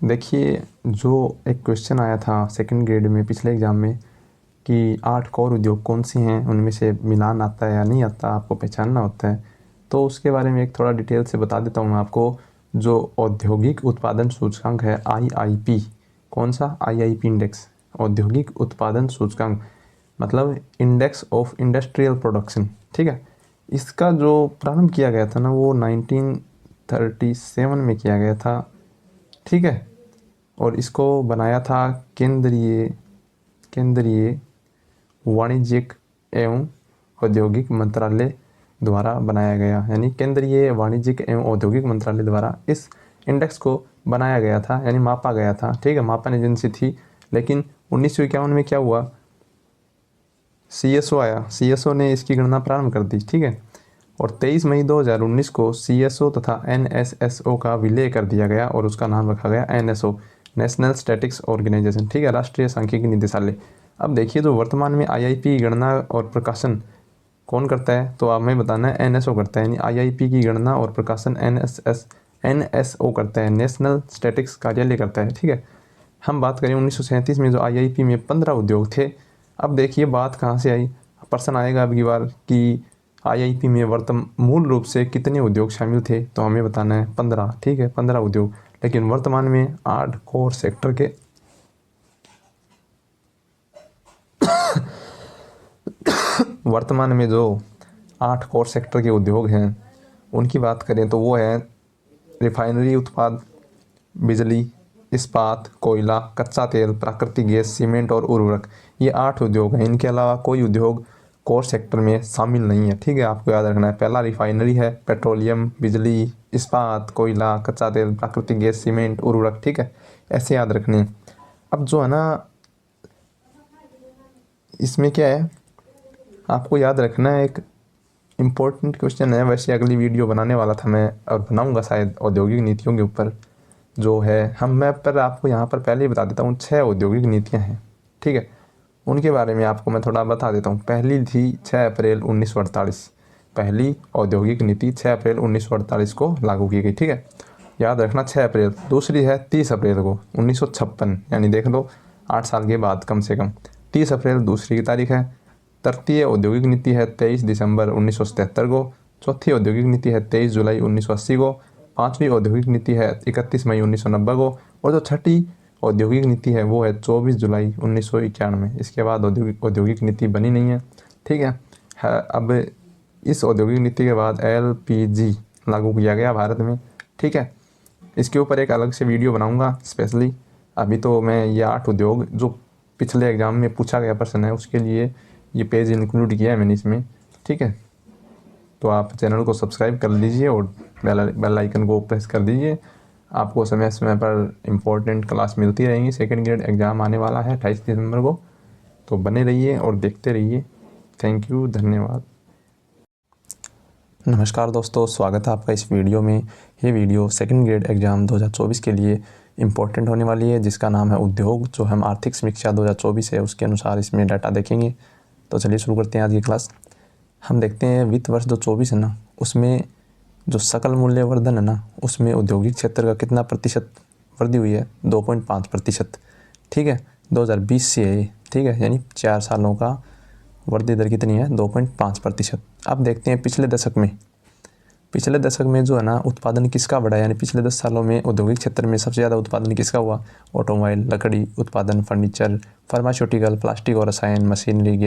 देखिए, जो एक क्वेश्चन आया था सेकंड ग्रेड में पिछले एग्ज़ाम में कि 8 कोर उद्योग कौन सी हैं, उनमें से मिलान आता है या नहीं आता, आपको पहचानना होता है। तो उसके बारे में एक थोड़ा डिटेल से बता देता हूँ मैं आपको। जो औद्योगिक उत्पादन सूचकांक है IIP, कौन सा IIP इंडेक्स, औद्योगिक उत्पादन सूचकांक मतलब इंडेक्स ऑफ इंडस्ट्रियल प्रोडक्शन, ठीक है। इसका जो प्रारंभ किया गया था ना, वो 1937 में किया गया था, ठीक है। और इसको बनाया था केंद्रीय वाणिज्यिक एवं औद्योगिक मंत्रालय द्वारा बनाया गया, यानी केंद्रीय वाणिज्यिक एवं औद्योगिक मंत्रालय द्वारा इस इंडेक्स को बनाया गया था, यानी मापा गया था, ठीक है। मापन एजेंसी थी। लेकिन 1951 में क्या हुआ, CSO आया, CSO ने इसकी गणना प्रारंभ कर दी, ठीक है। और 23 मई 2019 को CSO तथा NSSO का विलय कर दिया गया और उसका नाम रखा गया NSO, नेशनल स्टैटिक्स ऑर्गेनाइजेशन, ठीक है, राष्ट्रीय सांख्यिकी निदेशालय। अब देखिए, जो वर्तमान में IIP की गणना और प्रकाशन कौन करता है, तो आप हमें बताना है NSO करता है, यानी IIP की गणना और प्रकाशन NSO करता है, नेशनल स्टैटिक्स कार्यालय करता है, ठीक है। हम बात करें 1937 में जो IIP में 15 उद्योग थे। अब देखिए बात कहाँ से आई, प्रश्न आएगा अब की बार कि IIP में मूल रूप से कितने उद्योग शामिल थे, तो हमें बताना है 15, ठीक है, 15 उद्योग। लेकिन वर्तमान में 8 कोर सेक्टर के वर्तमान में जो 8 कोर सेक्टर के उद्योग हैं उनकी बात करें तो वो है रिफाइनरी उत्पाद, बिजली, इस्पात, कोयला, कच्चा तेल, प्राकृतिक गैस, सीमेंट और उर्वरक। ये 8 उद्योग हैं। इनके अलावा कोई उद्योग कोर सेक्टर में शामिल नहीं है, ठीक है। आपको याद रखना है, पहला रिफाइनरी है, पेट्रोलियम, बिजली, इस्पात, कोयला, कच्चा तेल, प्राकृतिक गैस, सीमेंट, उर्वरक, ठीक है, ऐसे याद रखने हैं। अब जो है ना, इसमें क्या है, आपको याद रखना है, एक इम्पोर्टेंट क्वेश्चन है। वैसे अगली वीडियो बनाने वाला था मैं, और बनाऊंगा शायद, औद्योगिक नीतियों के ऊपर जो है मैं पर आपको यहाँ पर पहले ही बता देता हूँ। 6 औद्योगिक नीतियाँ हैं, ठीक है। उनके बारे में आपको मैं थोड़ा बता देता हूँ। पहली थी 6 अप्रैल 1948, पहली औद्योगिक नीति 6 अप्रैल 1948 को लागू की गई, ठीक है, याद रखना 6 अप्रैल। दूसरी है 30 अप्रैल को 1956, यानी देख लो 8 साल के बाद कम से कम, 30 अप्रैल दूसरी की तारीख है। तृतीय औद्योगिक नीति है 23 दिसंबर 1977 को। चौथी औद्योगिक नीति है 23 जुलाई 1980 को। पाँचवीं औद्योगिक नीति है 31 मई 1990 को। और जो छठी औद्योगिक नीति है वो है 24 जुलाई 1991। इसके बाद औद्योगिक नीति बनी नहीं है, ठीक है। अब इस औद्योगिक नीति के बाद LPG लागू किया गया भारत में, ठीक है। इसके ऊपर एक अलग से वीडियो बनाऊंगा स्पेशली। अभी तो मैं ये 8 उद्योग जो पिछले एग्ज़ाम में पूछा गया प्रश्न है उसके लिए ये पेज इंक्लूड किया है मैंने इसमें, ठीक है। तो आप चैनल को सब्सक्राइब कर लीजिए और बेल आइकन को प्रेस कर दीजिए। आपको समय समय पर इम्पोर्टेंट क्लास मिलती रहेंगी। सेकंड ग्रेड एग्ज़ाम आने वाला है 28 दिसंबर को, तो बने रहिए और देखते रहिए। थैंक यू, धन्यवाद। नमस्कार दोस्तों, स्वागत है आपका इस वीडियो में। ये वीडियो सेकंड ग्रेड एग्ज़ाम 2024 के लिए इम्पोर्टेंट होने वाली है, जिसका नाम है उद्योग। जो हम आर्थिक समीक्षा 2024 है उसके अनुसार इसमें डाटा देखेंगे। तो चलिए शुरू करते हैं आज की क्लास। हम देखते हैं वित्त वर्ष जो 24 है ना, उसमें जो सकल मूल्यवर्धन है ना, उसमें औद्योगिक क्षेत्र का कितना प्रतिशत वृद्धि हुई है, 2.5%, ठीक है। 2020 से है, ठीक है, यानी 4 सालों का वृद्धि दर कितनी है, 2.5%। अब देखते हैं पिछले दशक में जो है ना उत्पादन किसका बढ़ा, यानी पिछले 10 सालों में औद्योगिक क्षेत्र में सबसे ज़्यादा उत्पादन किसका हुआ, ऑटोमोबाइल, लकड़ी उत्पादन, फर्नीचर, फार्मास्यूटिकल, प्लास्टिक और रसायन, मशीनरी,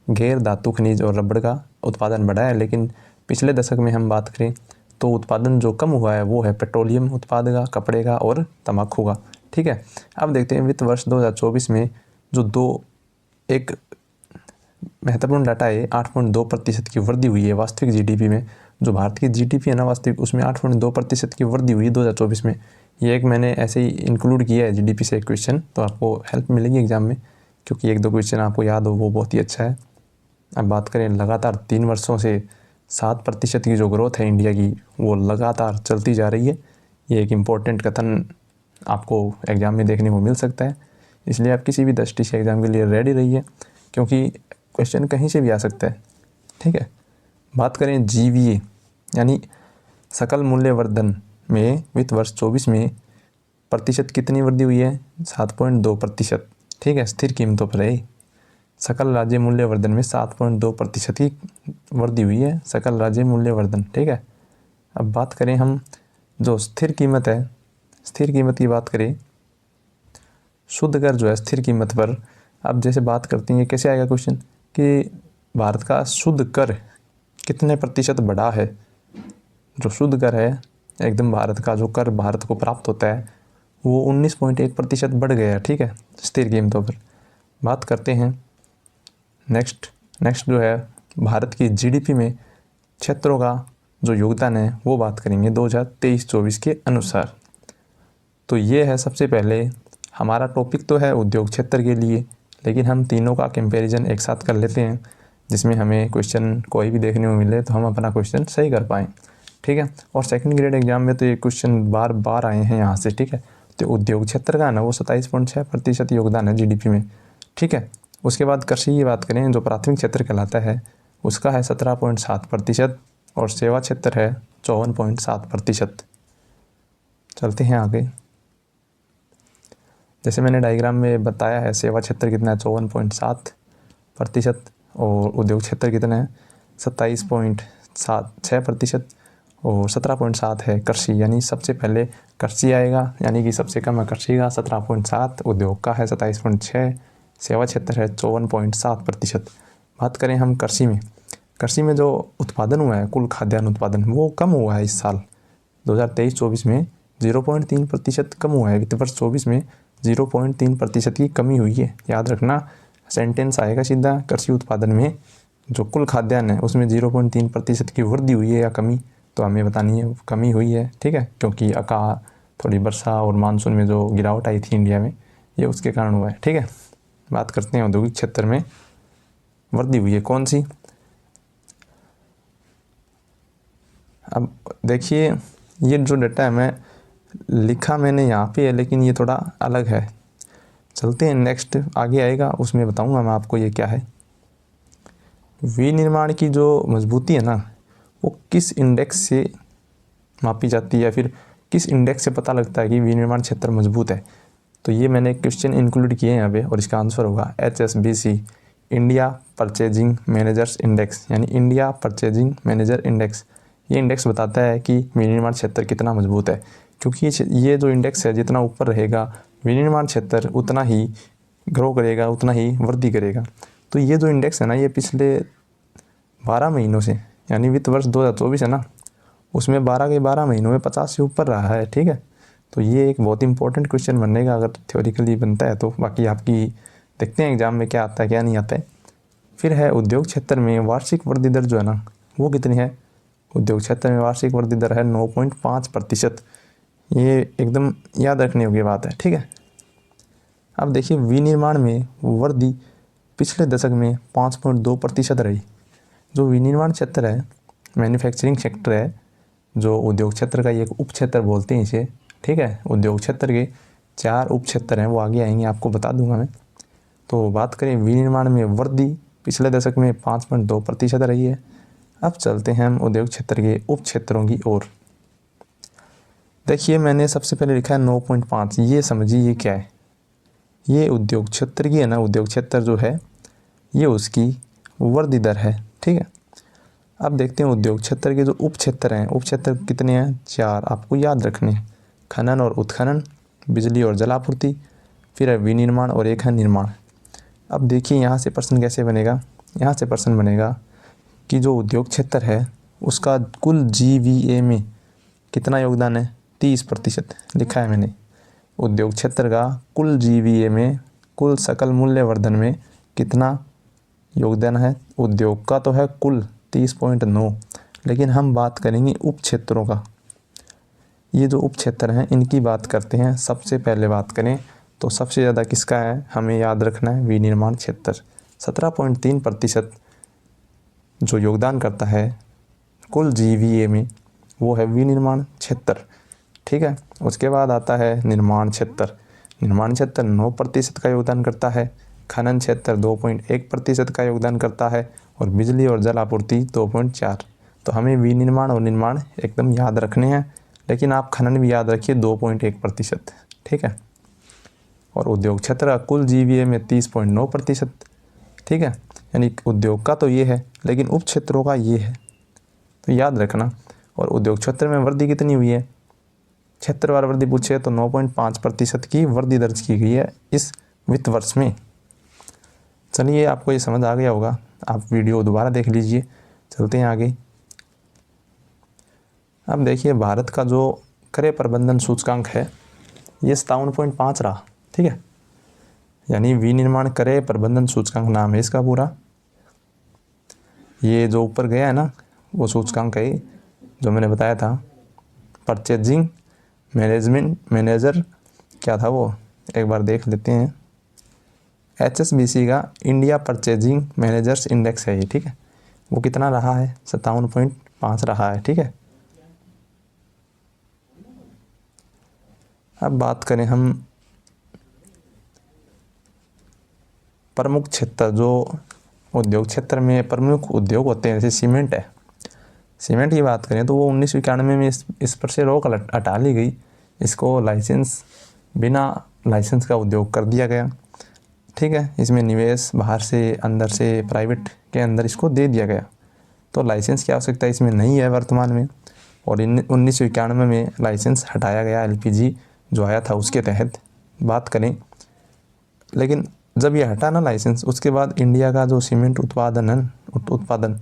गैर धातु खनिज और रबड़ का उत्पादन बढ़ा है। लेकिन पिछले दशक में हम बात करें तो उत्पादन जो कम हुआ है वो है पेट्रोलियम उत्पाद का, कपड़े का और तंबाकू का, ठीक है। अब देखते हैं वित्त वर्ष 2024 में जो एक महत्वपूर्ण डाटा है, 8.2% की वृद्धि हुई है वास्तविक GDP में। जो भारत की GDP है ना वास्तविक, उसमें 8.2% की वृद्धि हुई 2024 में। ये एक मैंने ऐसे ही इंक्लूड किया है GDP से एक क्वेश्चन, तो आपको हेल्प मिलेगी एग्जाम में, क्योंकि 1-2 क्वेश्चन आपको याद हो वो बहुत ही अच्छा है। अब बात करें लगातार 3 वर्षों से 7% की जो ग्रोथ है इंडिया की, वो लगातार चलती जा रही है। ये एक इम्पोर्टेंट कथन आपको एग्ज़ाम में देखने को मिल सकता है। इसलिए आप किसी भी दृष्टि से एग्ज़ाम के लिए रेडी रहिए, क्योंकि क्वेश्चन कहीं से भी आ सकता है, ठीक है। बात करें GVA यानी सकल मूल्यवर्धन में वित्त वर्ष 24 में प्रतिशत कितनी वृद्धि हुई है? 7.2%। ठीक है, स्थिर कीमतों पर है। सकल राज्य मूल्यवर्धन में 7.2% की वृद्धि हुई है, सकल राज्य मूल्यवर्धन। ठीक है, अब बात करें हम जो स्थिर कीमत है, स्थिर कीमत की बात करें, शुद्ध कर जो है स्थिर कीमत पर। अब जैसे बात करते हैं, कैसे आएगा क्वेश्चन कि भारत का शुद्ध कर कितने प्रतिशत बढ़ा है? जो शुद्ध कर है एकदम, भारत का जो कर भारत को प्राप्त होता है वो 19.1% बढ़ गया है। ठीक है, स्थिर कीमतों पर। बात करते हैं नेक्स्ट जो है भारत की जीडीपी में क्षेत्रों का जो योगदान है वो बात करेंगे 2023-24 के अनुसार। तो ये है सबसे पहले हमारा टॉपिक तो है उद्योग क्षेत्र के लिए, लेकिन हम तीनों का कंपैरिजन एक साथ कर लेते हैं, जिसमें हमें क्वेश्चन कोई भी देखने को मिले तो हम अपना क्वेश्चन सही कर पाएँ। ठीक है, और सेकंड ग्रेड एग्जाम में तो ये क्वेश्चन बार बार आए हैं यहाँ से। ठीक है, तो उद्योग क्षेत्र का ना वो 27.6% योगदान है जीडीपी में। ठीक है, उसके बाद कृषि की बात करें, जो प्राथमिक क्षेत्र कहलाता है उसका है 17.7% और सेवा क्षेत्र है 54.7%। चलते हैं आगे। जैसे मैंने डायग्राम में बताया है, सेवा क्षेत्र कितना है 54.7% और उद्योग क्षेत्र कितना है 27.6% और 17.7 है कृषि, यानी सबसे पहले कृषि आएगा, यानी कि सबसे कम है कृषि का 17.7, उद्योग का है 27.6, सेवा क्षेत्र है 54.7%। बात करें हम कृषि में जो उत्पादन हुआ है, कुल खाद्यान्न उत्पादन, वो कम हुआ है इस साल 2023-24 में 0.3% कम हुआ है। वित्त वर्ष 24 में 0.3% की कमी हुई है। याद रखना, सेंटेंस आएगा सीधा, कृषि उत्पादन में जो कुल खाद्यान्न है उसमें 0.3% की वृद्धि हुई है या कमी, तो हमें बतानी है कमी हुई है। ठीक है, क्योंकि अकाल, थोड़ी वर्षा और मानसून में जो गिरावट आई थी इंडिया में, ये उसके कारण हुआ है। ठीक है, बात करते हैं औद्योगिक क्षेत्र में वृद्धि हुई है कौन सी। अब देखिए, ये जो डाटा है मैं लिखा मैंने यहाँ पे है, लेकिन ये थोड़ा अलग है। चलते हैं नेक्स्ट, आगे आएगा उसमें बताऊँगा मैं आपको ये क्या है। विनिर्माण की जो मजबूती है ना, वो किस इंडेक्स से मापी जाती है, फिर किस इंडेक्स से पता लगता है कि विनिर्माण क्षेत्र मजबूत है। तो ये मैंने क्वेश्चन इंक्लूड किए हैं यहाँ पे, और इसका आंसर होगा HSBC, India purchasing managers index, यानी इंडिया परचेजिंग मैनेजर इंडेक्स। ये इंडेक्स बताता है कि विनिर्माण क्षेत्र कितना मजबूत है, क्योंकि ये जो इंडेक्स है जितना ऊपर रहेगा विनिर्माण क्षेत्र उतना ही ग्रो करेगा, उतना ही वृद्धि करेगा। तो ये जो इंडेक्स है ना, ये पिछले 12 महीनों से, यानी वित्त वर्ष 2024 है ना, उसमें 12 के 12 महीनों में 50 से ऊपर रहा है। ठीक है, तो ये एक बहुत इंपॉर्टेंट क्वेश्चन बनेगा अगर थ्योरेटिकली बनता है तो। बाकी आपकी देखते हैं एग्जाम में क्या आता है क्या नहीं आता है। फिर है उद्योग क्षेत्र में वार्षिक वृद्धि दर जो है ना, वो कितनी है? उद्योग क्षेत्र में वार्षिक वृद्धि दर है 9.5%। ये एकदम याद रखने योग्य बात है। ठीक है, अब देखिए विनिर्माण में वृद्धि पिछले दशक में 5.2% रही। जो विनिर्माण क्षेत्र है, मैन्युफैक्चरिंग सेक्टर है, जो उद्योग क्षेत्र का एक उप क्षेत्र बोलते हैं इसे। ठीक है, उद्योग क्षेत्र के 4 उप क्षेत्र हैं, वो आगे आएंगे, आपको बता दूंगा मैं। तो बात करें विनिर्माण में वृद्धि पिछले दशक में 5.2% रही है। अब चलते हैं हम उद्योग क्षेत्र के उप क्षेत्रों की ओर। देखिए मैंने सबसे पहले लिखा है 9.5, ये समझिए ये क्या है। ये उद्योग क्षेत्र की है ना, उद्योग क्षेत्र जो है ये उसकी वृद्धि दर है। ठीक है, अब देखते हैं उद्योग क्षेत्र के जो उप क्षेत्र हैं, उप क्षेत्र कितने हैं? 4, आपको याद रखने हैं। खनन और उत्खनन, बिजली और जलापूर्ति, फिर है विनिर्माण और एक है निर्माण। अब देखिए यहाँ से प्रश्न कैसे बनेगा। यहाँ से प्रश्न बनेगा कि जो उद्योग क्षेत्र है उसका कुल GVA में कितना योगदान है? 30% लिखा है मैंने। उद्योग क्षेत्र का कुल GVA में, कुल सकल मूल्यवर्धन में कितना योगदान है? उद्योग का तो है कुल 30.9, लेकिन हम बात करेंगे उप क्षेत्रों का। ये जो उप क्षेत्र हैं इनकी बात करते हैं। सबसे पहले बात करें तो सबसे ज़्यादा किसका है, हमें याद रखना है विनिर्माण क्षेत्र। 17.3% जो योगदान करता है कुल GVA में, वो है विनिर्माण क्षेत्र। ठीक है, उसके बाद आता है निर्माण क्षेत्र। निर्माण क्षेत्र 9% का योगदान करता है। खनन क्षेत्र 2.1% का योगदान करता है और बिजली और जल आपूर्ति 2.4। तो हमें विनिर्माण और निर्माण एकदम याद रखने हैं। लेकिन आप खनन भी याद रखिए 2.1%, ठीक है। और उद्योग क्षेत्र का कुल GVA में 30.9%, ठीक है। यानी उद्योग का तो ये है, लेकिन उप क्षेत्रों का ये है, तो याद रखना। और उद्योग क्षेत्र में वृद्धि कितनी हुई है, क्षेत्रवार वृद्धि पूछे तो 9.5% की वृद्धि दर्ज की गई है इस वित्त वर्ष में। चलिए, आपको ये समझ आ गया होगा, आप वीडियो दोबारा देख लीजिए। चलते हैं आगे। अब देखिए, भारत का जो क्रय प्रबंधन सूचकांक है ये 57.5 रहा, ठीक है। यानी विनिर्माण क्रय प्रबंधन सूचकांक नाम है इसका पूरा। ये जो ऊपर गया है ना, वो सूचकांक है जो मैंने बताया था। परचेजिंग मैनेजर क्या था वो, एक बार देख लेते हैं। HSBC का इंडिया परचेजिंग मैनेजर्स इंडेक्स है ये, ठीक है। वो कितना रहा है, 57.5 रहा है, ठीक है। अब बात करें हम प्रमुख क्षेत्र, जो उद्योग क्षेत्र में प्रमुख उद्योग होते हैं, जैसे सीमेंट है। सीमेंट की बात करें तो वो 1991 में इस पर से रोक हटा ली गई। इसको बिना लाइसेंस का उद्योग कर दिया गया, ठीक है। इसमें निवेश बाहर से अंदर से प्राइवेट के अंदर इसको दे दिया गया, तो लाइसेंस की आवश्यकता इसमें नहीं है वर्तमान में। और 1991 में लाइसेंस हटाया गया LPG जो आया था उसके तहत बात करें। लेकिन जब ये हटा ना लाइसेंस, उसके बाद इंडिया का जो सीमेंट उत्पादन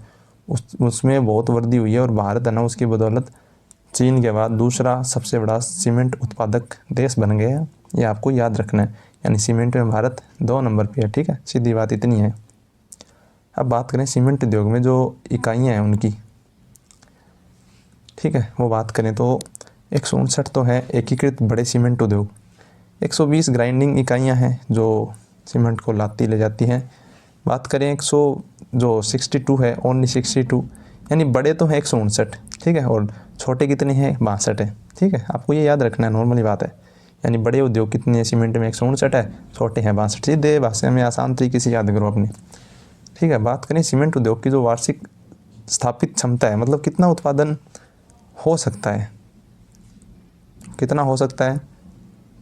उसमें बहुत वृद्धि हुई है। और भारत है ना, उसकी बदौलत चीन के बाद दूसरा सबसे बड़ा सीमेंट उत्पादक देश बन गया है। ये आपको याद रखना है। यानी सीमेंट में भारत 2 नंबर पे है, ठीक है। सीधी बात इतनी है। अब बात करें सीमेंट उद्योग में जो इकाइयाँ हैं उनकी, ठीक है, वो बात करें तो 159 तो है एकीकृत बड़े सीमेंट उद्योग। 120 ग्राइंडिंग इकाइयाँ हैं जो सीमेंट को लाती ले जाती हैं। बात करें 62 है, ओनली 62, यानी बड़े तो हैं 159, ठीक है। और छोटे कितने हैं, 62 है, ठीक है। आपको ये याद रखना है, नॉर्मली बात है। यानी बड़े उद्योग कितने हैं सीमेंट में, 159 है, छोटे हैं 62। सीधे भाषा में आसान तरीके से याद करो अपने, ठीक है। बात करें सीमेंट उद्योग की जो वार्षिक स्थापित क्षमता है, मतलब कितना उत्पादन हो सकता है, कितना हो सकता है,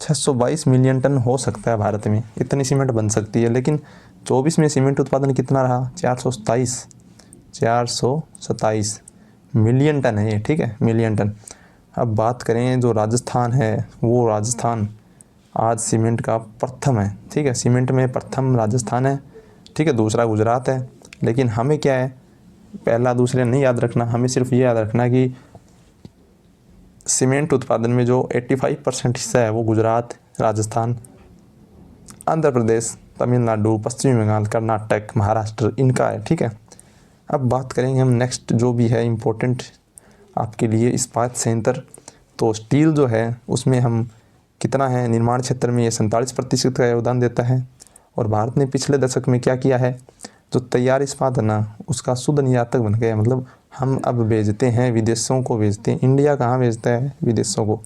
622 मिलियन टन हो सकता है भारत में, इतनी सीमेंट बन सकती है। लेकिन 24 में सीमेंट उत्पादन कितना रहा, 427 मिलियन टन है ये, ठीक है, मिलियन टन। अब बात करें जो राजस्थान है, वो राजस्थान आज सीमेंट का प्रथम है, ठीक है। सीमेंट में प्रथम राजस्थान है, ठीक है। दूसरा गुजरात है। लेकिन हमें क्या है, पहला दूसरे नहीं याद रखना, हमें सिर्फ ये याद रखना कि सीमेंट उत्पादन में जो 85% हिस्सा है वो गुजरात, राजस्थान, आंध्र प्रदेश, तमिलनाडु, पश्चिम बंगाल, कर्नाटक, महाराष्ट्र इनका है, ठीक है। अब बात करेंगे हम नेक्स्ट जो भी है इम्पोर्टेंट आपके लिए, इस्पात संयंत्र। तो स्टील जो है उसमें हम कितना है, निर्माण क्षेत्र में ये 47% का योगदान देता है। और भारत ने पिछले दशक में क्या किया है, जो तैयार इस्पात है ना उसका शुद्ध निर्यातक बन गया। मतलब हम अब भेजते हैं, विदेशों को भेजते हैं। इंडिया कहाँ भेजता है विदेशों को,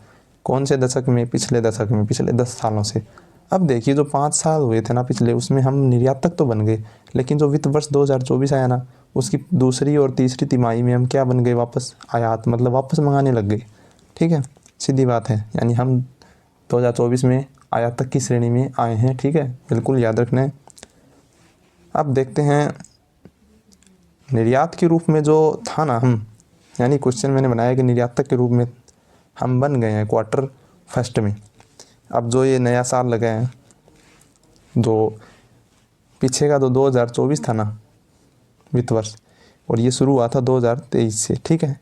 कौन से दशक में, पिछले दशक में, पिछले 10 सालों से। अब देखिए जो 5 साल हुए थे ना पिछले, उसमें हम निर्यातक तो बन गए, लेकिन जो वित्त वर्ष 2024 आया ना उसकी दूसरी और तीसरी तिमाही में हम क्या बन गए, वापस आयात, मतलब वापस मंगाने लग गए, ठीक है। सीधी बात है। यानी हम 2024 में आयातक की श्रेणी में आए हैं, ठीक है, बिल्कुल याद रखना है। अब देखते हैं निर्यात के रूप में जो था ना हम, यानी क्वेश्चन मैंने बनाया कि निर्यातक के रूप में हम बन गए हैं क्वार्टर फर्स्ट में। अब जो ये नया साल लगा है, जो पीछे का तो 2024 था ना वित्त वर्ष, और ये शुरू हुआ था 2023 से, ठीक है।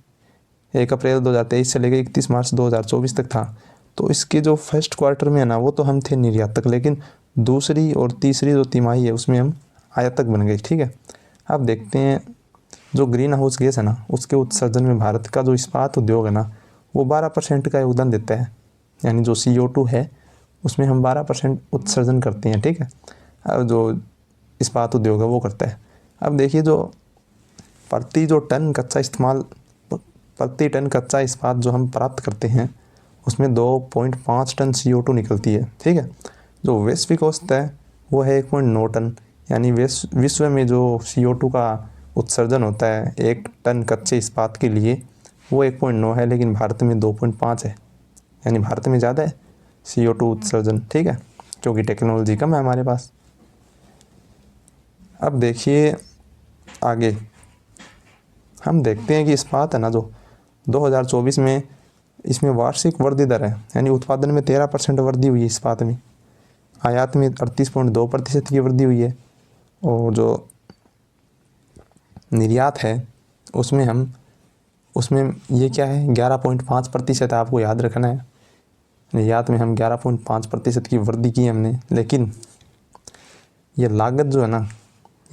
1 अप्रैल 2023 से लेकर 31 मार्च 2024 तक था। तो इसके जो फर्स्ट क्वार्टर में है ना वो तो हम थे निर्यातक, लेकिन दूसरी और तीसरी जो तिमाही है उसमें हम आयातक बन गए, ठीक है। अब देखते हैं जो ग्रीन हाउस गैस है ना उसके उत्सर्जन में भारत का जो इस्पात उद्योग है ना वो 12% का योगदान देता है। यानी जो CO2 है उसमें हम 12% उत्सर्जन करते हैं, ठीक है। अब जो इस्पात उद्योग है वो करता है। अब देखिए जो प्रति टन कच्चा इस्पात जो हम प्राप्त करते हैं उसमें 2.5 टन CO2 निकलती है, ठीक है। जो वैश्विक औसत है वो है 1.9 टन। यानी विश्व में जो CO2 का उत्सर्जन होता है 1 टन कच्चे इस्पात के लिए वो 1.9 है, लेकिन भारत में 2.5 है, यानी भारत में ज़्यादा है CO2 उत्सर्जन, ठीक है, क्योंकि टेक्नोलॉजी कम है हमारे पास। अब देखिए आगे हम देखते हैं कि इस्पात है ना, जो 2024 में इसमें वार्षिक वृद्धि दर है, यानी उत्पादन में 13% वृद्धि हुई है इस्पात में, आयात में 38.2% की वृद्धि हुई है, और जो निर्यात है उसमें ये क्या है 11.5% है, आपको याद रखना है। निर्यात में हम 11.5% की वृद्धि की हमने, लेकिन ये लागत जो है ना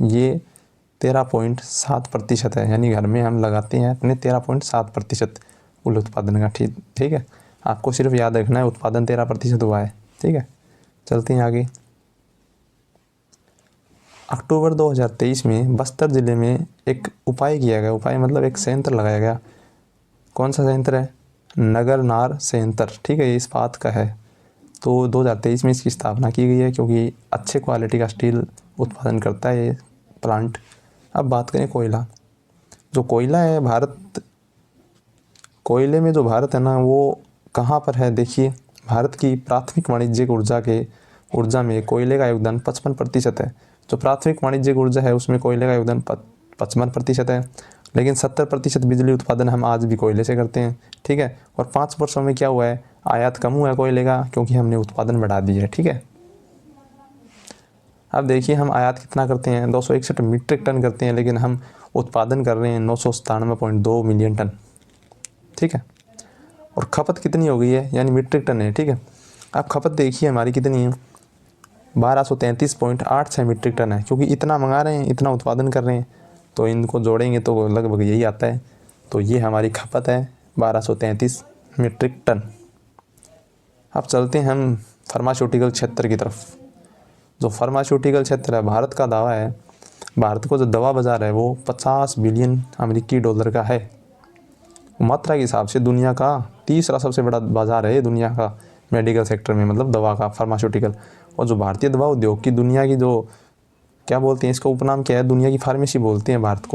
ये 13.7% है, यानी घर में हम लगाते हैं अपने 13.7% कुल उत्पादन का, ठीक है। आपको सिर्फ याद रखना है उत्पादन 13% हुआ है, ठीक है। चलते हैं आगे। अक्टूबर 2023 में बस्तर ज़िले में एक उपाय किया गया, उपाय मतलब एक संयंत्र लगाया गया। कौन सा संयंत्र है? नगर नार संयंत्र, ठीक है, ये इस्पात का है। तो 2023 में इसकी स्थापना की गई है, क्योंकि अच्छे क्वालिटी का स्टील उत्पादन करता है ये प्लांट। अब बात करें कोयला। जो कोयला है कोयले में जो भारत है ना वो कहाँ पर है? देखिए, भारत की प्राथमिक वाणिज्यिक ऊर्जा में कोयले का योगदान 55% है। जो प्राथमिक वाणिज्यिक ऊर्जा है उसमें कोयले का योगदान 55% है, लेकिन 70% बिजली उत्पादन हम आज भी कोयले से करते हैं, ठीक है। और 5 वर्षों में क्या हुआ है? आयात कम हुआ है कोयले का, क्योंककि हमने उत्पादन बढ़ा दिया है, ठीक है। अब देखिए हम आयात कितना करते हैं? 261 मीट्रिक टन करते हैं, लेकिन हम उत्पादन कर रहे हैं 997.2 मिलियन टन, ठीक है। और खपत कितनी हो गई है? यानी मीट्रिक टन है, ठीक है। अब खपत देखिए हमारी कितनी है? 1233.86 मीट्रिक टन है, क्योंकि इतना मंगा रहे हैं, इतना उत्पादन कर रहे हैं, तो इनको जोड़ेंगे तो लगभग यही आता है। तो ये हमारी खपत है 1233 मीट्रिक टन। अब चलते हैं हम फार्मास्यूटिकल क्षेत्र की तरफ। जो फार्मास्यूटिकल क्षेत्र है, भारत का दावा है, भारत को जो दवा बाज़ार है वो 50 बिलियन अमेरिकी डॉलर का है। मात्रा के हिसाब से दुनिया का तीसरा सबसे बड़ा बाज़ार है दुनिया का मेडिकल सेक्टर में, मतलब दवा का, फार्मास्यूटिकल। और जो भारतीय दवा उद्योग की दुनिया की जो क्या बोलते हैं, इसका उपनाम क्या है? दुनिया की फार्मेसी बोलते हैं भारत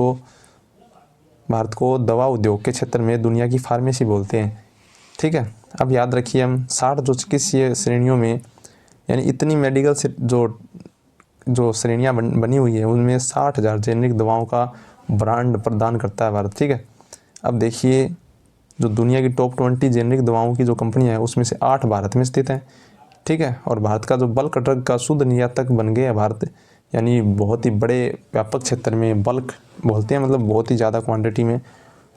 को दवा उद्योग के क्षेत्र में दुनिया की फार्मेसी बोलते हैं, ठीक है। अब याद रखिए हम 60 जो चिकित्सीय श्रेणियों में, यानी इतनी मेडिकल से जो श्रेणियाँ बनी हुई है उनमें 60,000 जेनरिक दवाओं का ब्रांड प्रदान करता है भारत, ठीक है। अब देखिए जो दुनिया की टॉप 20 जेनरिक दवाओं की जो कंपनियां हैं उसमें से 8 भारत में स्थित हैं, ठीक है। और भारत का जो बल्क ड्रग का शुद्ध निर्यातक बन गया है भारत, यानी बहुत ही बड़े व्यापक क्षेत्र में बल्क बोलते हैं, मतलब बहुत ही ज़्यादा क्वांटिटी में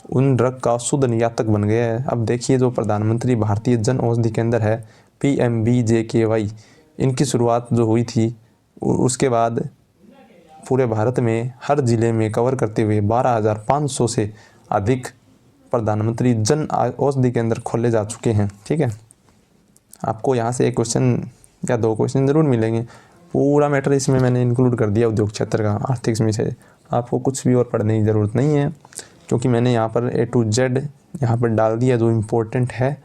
उन ड्रग का शुद्ध निर्यातक बन गया है। अब देखिए जो प्रधानमंत्री भारतीय जन औषधि केंद्र है PMBJKY, इनकी शुरुआत जो हुई थी उसके बाद पूरे भारत में हर ज़िले में कवर करते हुए 12,500 से अधिक प्रधानमंत्री जन औषधि केंद्र खोले जा चुके हैं, ठीक है। आपको यहाँ से एक क्वेश्चन या 2 क्वेश्चन ज़रूर मिलेंगे। पूरा मैटर इसमें मैंने इंक्लूड कर दिया उद्योग क्षेत्र का, आर्थिक में से। आपको कुछ भी और पढ़ने की ज़रूरत नहीं है, क्योंकि मैंने यहाँ पर A to Z यहाँ पर डाल दिया जो इम्पोर्टेंट है।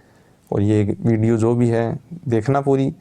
और ये वीडियो जो भी है देखना पूरी,